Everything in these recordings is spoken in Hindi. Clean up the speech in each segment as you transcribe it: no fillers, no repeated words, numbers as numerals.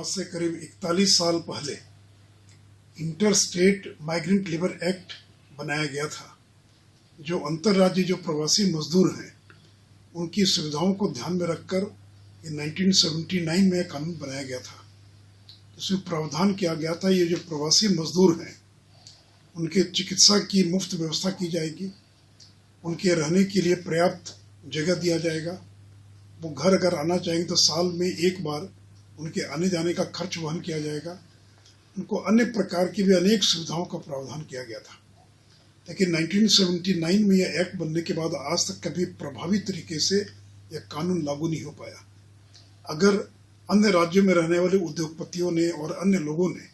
आज से करीब 41 साल पहले inter state migrant labour act बनाया गया था, जो अंतर्राज्य जो प्रवासी मजदूर हैं उनकी सुविधाओं को ध्यान में रखकर 1979 में कानून बनाया गया था। इसमें प्रावधान किया गया था ये जो प्रवासी मजदूर हैं उनके चिकित्सा की मुफ्त व्यवस्था की जाएगी, उनके रहने के लिए पर्याप्त जगह दिया जाएगा, वो घर अगर आना चाहेंगे तो साल में एक बार उनके आने जाने का खर्च वहन किया जाएगा। उनको अन्य प्रकार की भी अनेक सुविधाओं का प्रावधान किया गया था। लेकिन 1979 में यह एक्ट बनने के बाद आज तक कभी प्रभावी तरीके से यह कानून लागू नहीं हो पाया। अगर अन्य राज्यों में रहने वाले उद्योगपतियों ने और अन्य लोगों ने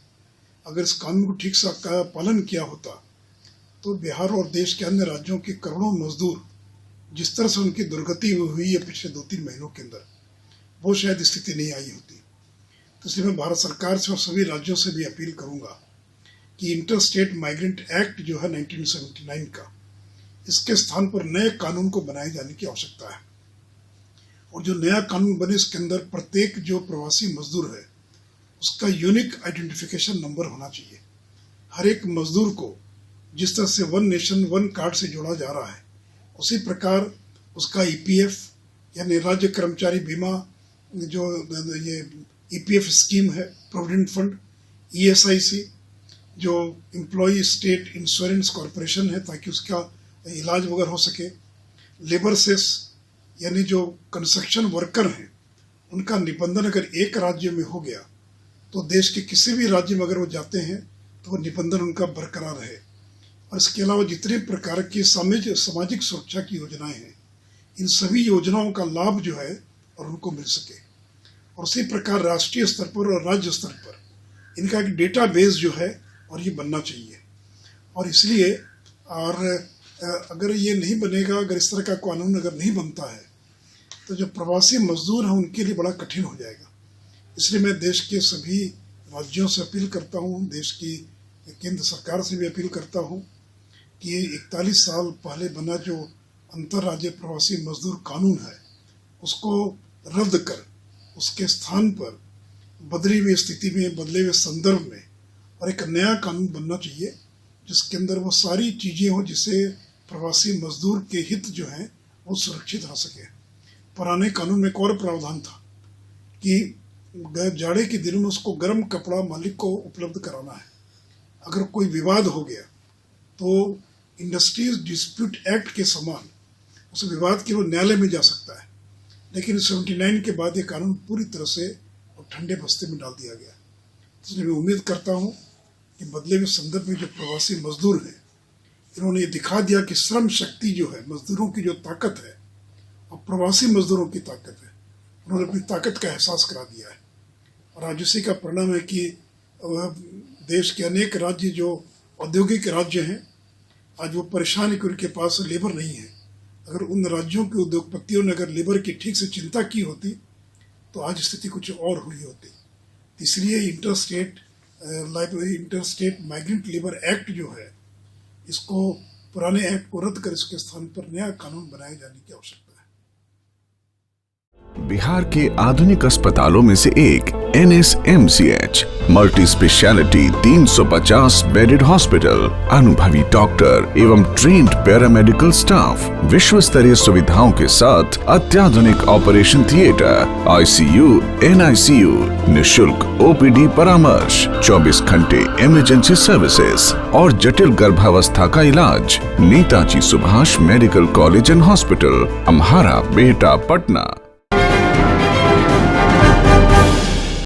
अगर इस कानून को ठीक से पालन किया होता तो बिहार और देश के अन्य राज्यों के करोड़ों मजदूर जिस तरह से उनकी दुर्गति हुई है पिछले 2-3 महीनों के अंदर, वो शायद स्थिति नहीं आई होती। तो इसलिए मैं भारत सरकार से और सभी राज्यों से भी अपील करूंगा कि इंटर स्टेट माइग्रेंट एक्ट जो है 1979 का, इसके स्थान पर नए कानून को बनाए जाने की आवश्यकता है। और जो नया कानून बने उसके अंदर प्रत्येक जो प्रवासी मजदूर है उसका यूनिक आइडेंटिफिकेशन नंबर होना चाहिए। हर एक मजदूर को जिस तरह से वन नेशन वन कार्ड से जोड़ा जा रहा है उसी प्रकार उसका ईपीएफ यानी राज्य कर्मचारी बीमा जो ये ईपीएफ स्कीम है, प्रोविडेंट फंड, ईएसआईसी जो एम्प्लॉय स्टेट इंश्योरेंस कॉरपोरेशन है ताकि उसका इलाज वगैरह हो सके, लेबर सेस यानी जो कंस्ट्रक्शन वर्कर हैं उनका निबंधन अगर एक राज्य में हो गया तो देश के किसी भी राज्य में अगर वो जाते हैं तो वो निबंधन उनका बरकरार रहे। और इसके अलावा जितने प्रकार की सामाजिक सुरक्षा की योजनाएं हैं इन सभी योजनाओं का लाभ जो है और उनको मिल सके। और उसी प्रकार राष्ट्रीय स्तर पर और राज्य स्तर पर इनका एक डेटाबेस जो है और ये बनना चाहिए। और इसलिए और अगर ये नहीं बनेगा, अगर इस तरह का कानून अगर नहीं बनता है तो जो प्रवासी मजदूर हैं उनके लिए बड़ा कठिन हो जाएगा। इसलिए मैं देश के सभी राज्यों से अपील करता हूँ, देश की केंद्र सरकार से भी अपील करता हूँ कि ये 41 साल पहले बना जो अंतर्राज्यीय प्रवासी मजदूर कानून है उसको रद्द कर उसके स्थान पर बदली हुई स्थिति में, बदले हुए संदर्भ में और एक नया कानून बनना चाहिए जिसके अंदर वो सारी चीज़ें हों जिससे प्रवासी मजदूर के हित जो हैं वो सुरक्षित रह सके। पुराने कानून में एक और प्रावधान था कि जाड़े के दिनों में उसको गर्म कपड़ा मालिक को उपलब्ध कराना है। अगर कोई विवाद हो गया तो इंडस्ट्रीज डिस्प्यूट एक्ट के समान उस विवाद के वो न्यायालय में जा सकता है। लेकिन 79 के बाद ये कानून पूरी तरह से ठंडे बस्ते में डाल दिया गया। इसलिए मैं उम्मीद करता हूँ कि बदले हुए संदर्भ में जो प्रवासी मजदूर हैं इन्होंने ये दिखा दिया कि श्रम शक्ति जो है, मजदूरों की जो ताकत है और प्रवासी मजदूरों की ताकत है, उन्होंने अपनी ताकत का एहसास करा दिया है। और आज उसी का परिणाम है कि देश के अनेक राज्य जो औद्योगिक राज्य हैं आज वो परेशान है कि उनके पास लेबर नहीं है। अगर उन राज्यों के उद्योगपतियों ने अगर लेबर की ठीक से चिंता की होती तो आज स्थिति कुछ और हुई होती। इसलिए inter state migrant labour act जो है इसको पुराने एक्ट को रद्द कर इसके स्थान पर नया कानून बनाए जाने की आवश्यकता है। बिहार के आधुनिक अस्पतालों में से एक NSMCH multi speciality 350 bedded hospital, अनुभवी डॉक्टर एवं ट्रेन्ड पैरामेडिकल स्टाफ, विश्व स्तरीय सुविधाओं के साथ अत्याधुनिक ऑपरेशन थिएटर, ICU, NICU, निशुल्क OPD परामर्श, 24 घंटे इमरजेंसी सर्विसेज और जटिल गर्भावस्था का इलाज। Netaji Subhash medical college and hospital, Amhara, Bihta, Patna.